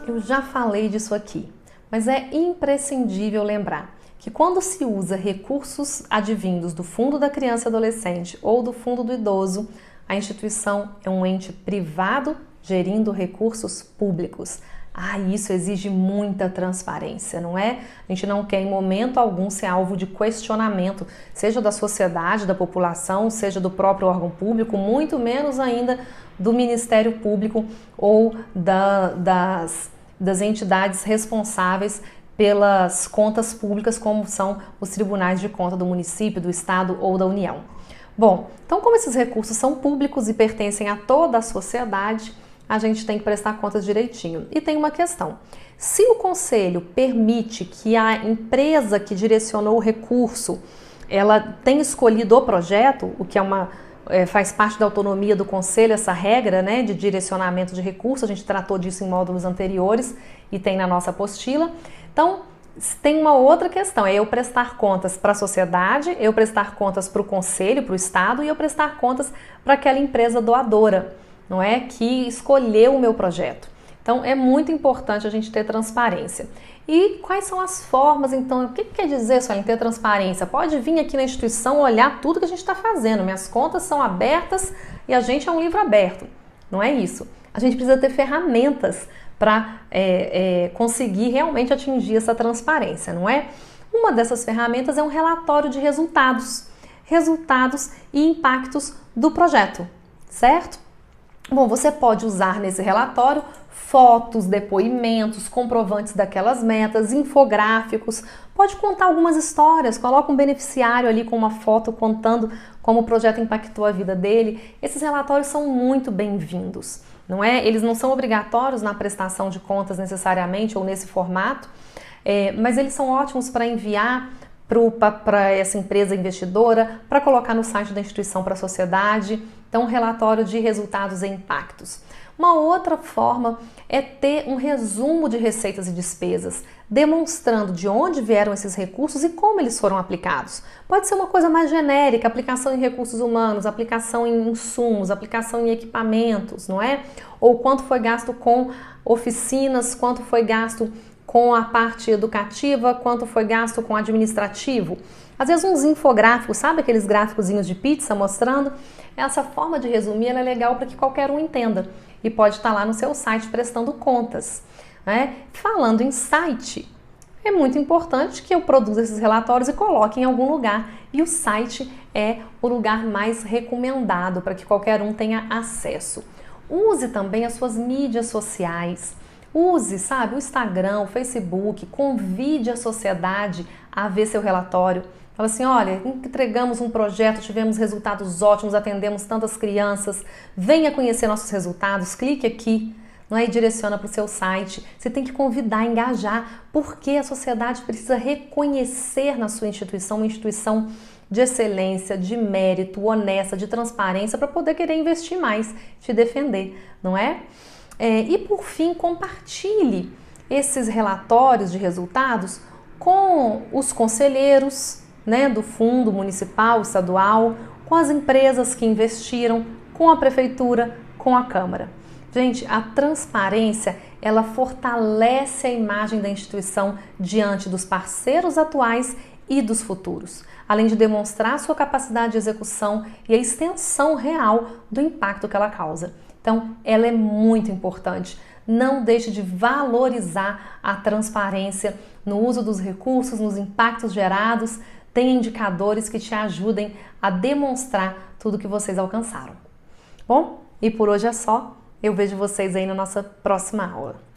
Eu já falei disso aqui, mas é imprescindível lembrar que quando se usa recursos advindos do Fundo da Criança e Adolescente ou do Fundo do Idoso, a instituição é um ente privado gerindo recursos públicos. Isso exige muita transparência, não é? A gente não quer em momento algum ser alvo de questionamento, seja da sociedade, da população, seja do próprio órgão público, muito menos ainda do Ministério Público ou das entidades responsáveis pelas contas públicas, como são os tribunais de conta do município, do estado ou da União. Bom, então como esses recursos são públicos e pertencem a toda a sociedade, a gente tem que prestar contas direitinho. E tem uma questão: se o conselho permite que a empresa que direcionou o recurso, ela tenha escolhido o projeto, o que faz parte da autonomia do conselho, essa regra, né, de direcionamento de recursos, a gente tratou disso em módulos anteriores e tem na nossa apostila. Então, tem uma outra questão, é eu prestar contas para a sociedade, eu prestar contas para o conselho, para o estado, e eu prestar contas para aquela empresa doadora, não é? Que escolheu o meu projeto. Então, é muito importante a gente ter transparência. E quais são as formas, então? O que quer dizer, só em ter transparência? Pode vir aqui na instituição olhar tudo que a gente está fazendo. Minhas contas são abertas e a gente é um livro aberto. Não é isso. A gente precisa ter ferramentas para conseguir realmente atingir essa transparência, não é? Uma dessas ferramentas é um relatório de resultados e impactos do projeto, certo? Bom, você pode usar nesse relatório fotos, depoimentos, comprovantes daquelas metas, infográficos, pode contar algumas histórias, coloca um beneficiário ali com uma foto contando como o projeto impactou a vida dele. Esses relatórios são muito bem-vindos, não é? Eles não são obrigatórios na prestação de contas necessariamente ou nesse formato, mas eles são ótimos para enviar para essa empresa investidora, para colocar no site da instituição para a sociedade. Então, um relatório de resultados e impactos. Uma outra forma é ter um resumo de receitas e despesas, demonstrando de onde vieram esses recursos e como eles foram aplicados. Pode ser uma coisa mais genérica, aplicação em recursos humanos, aplicação em insumos, aplicação em equipamentos, não é? Ou quanto foi gasto com oficinas, quanto foi gasto com a parte educativa, quanto foi gasto com administrativo. Às vezes uns infográficos, sabe aqueles gráficozinhos de pizza mostrando? Essa forma de resumir ela é legal para que qualquer um entenda e pode estar lá no seu site prestando contas, né? Falando em site, é muito importante que eu produza esses relatórios e coloque em algum lugar. E o site é o lugar mais recomendado para que qualquer um tenha acesso. Use também as suas mídias sociais. Use, sabe, o Instagram, o Facebook, convide a sociedade a ver seu relatório. Fala assim, olha, entregamos um projeto, tivemos resultados ótimos, atendemos tantas crianças, venha conhecer nossos resultados, clique aqui, não é? E direciona para o seu site. Você tem que convidar, engajar, porque a sociedade precisa reconhecer na sua instituição uma instituição de excelência, de mérito, honesta, de transparência, para poder querer investir mais, te defender, não é? E por fim, compartilhe esses relatórios de resultados com os conselheiros, né, do fundo municipal, estadual, com as empresas que investiram, com a prefeitura, com a Câmara. Gente, a transparência, ela fortalece a imagem da instituição diante dos parceiros atuais e dos futuros, além de demonstrar sua capacidade de execução e a extensão real do impacto que ela causa. Então, ela é muito importante. Não deixe de valorizar a transparência no uso dos recursos, nos impactos gerados. Tenha indicadores que te ajudem a demonstrar tudo que vocês alcançaram. Bom, e por hoje é só. Eu vejo vocês aí na nossa próxima aula.